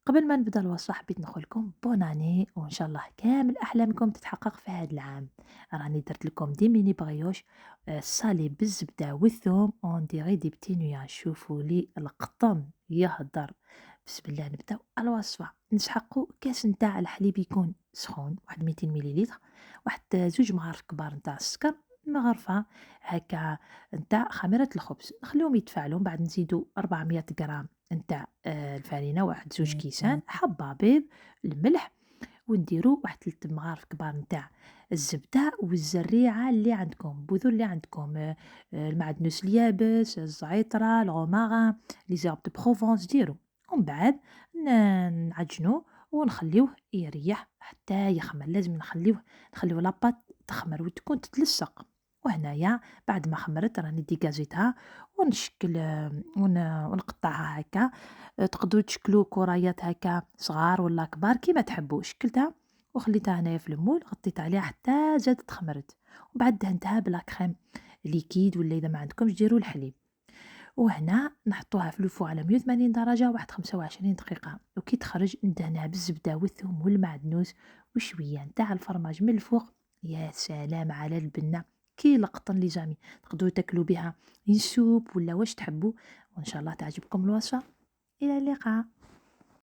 قبل ما نبدا الوصفة حبيت نقولكم بوناني وإن شاء الله كامل أحلامكم تتحقق في هذا العام. راني درت لكم دي ميني بغيوش صالي بالزبدة والثوم اون ديغي دي بتي نيا. شوفوا لي القطن يهدر. بسم الله نبداو الوصفة. نسحقوا كاس نتاع الحليب يكون سخون واحد 200 مليلتر، واحد زوج مغارف كبار نتاع السكر، مغرفة هكا نتاع خميرة الخبز نخليهم يتفاعلوا، من بعد نزيدوا 400 غرام نتاع الفرينة، واحد 2 كيسان، حبة بيض، الملح، ونديروا واحد 3 مغارف كبار نتاع الزبدة والزريعة اللي عندكم، البذور اللي عندكم، المعدنوس اليابس، الزعترة، الغوماغا، لي زيرب دو بروفونس ديروا، ومن بعد نعجنوه ونخليوه يريح حتى يخمر. لازم نخليوه لاباط تخمر وتكون تتلصق. وهنايا بعد ما خمرت راني ديكازيتها ونشكل ونقطعها هكا. تقدروا تشكلوا كريات هكا صغار ولا كبار كيما تحبوا. شكلتها وخليتها هنايا في المول، غطيت عليها حتى زادت خمرت، وبعد دهنتها بلا كريم ليكيد، ولا اذا ما عندكمش ديروا الحليب. وهنا نحطوها في الفو على 180 درجة واحد 25 دقيقة، وكي تخرج ندهنها بالزبدة والثوم والمعدنوس وشوية نتاع الفرماج من الفوق. يا سلام على البنة، كي لقطن لي جامي. تقدروا تاكلوا بها ينسوب ولا واش تحبوا. وان شاء الله تعجبكم الوصفة. إلى اللقاء.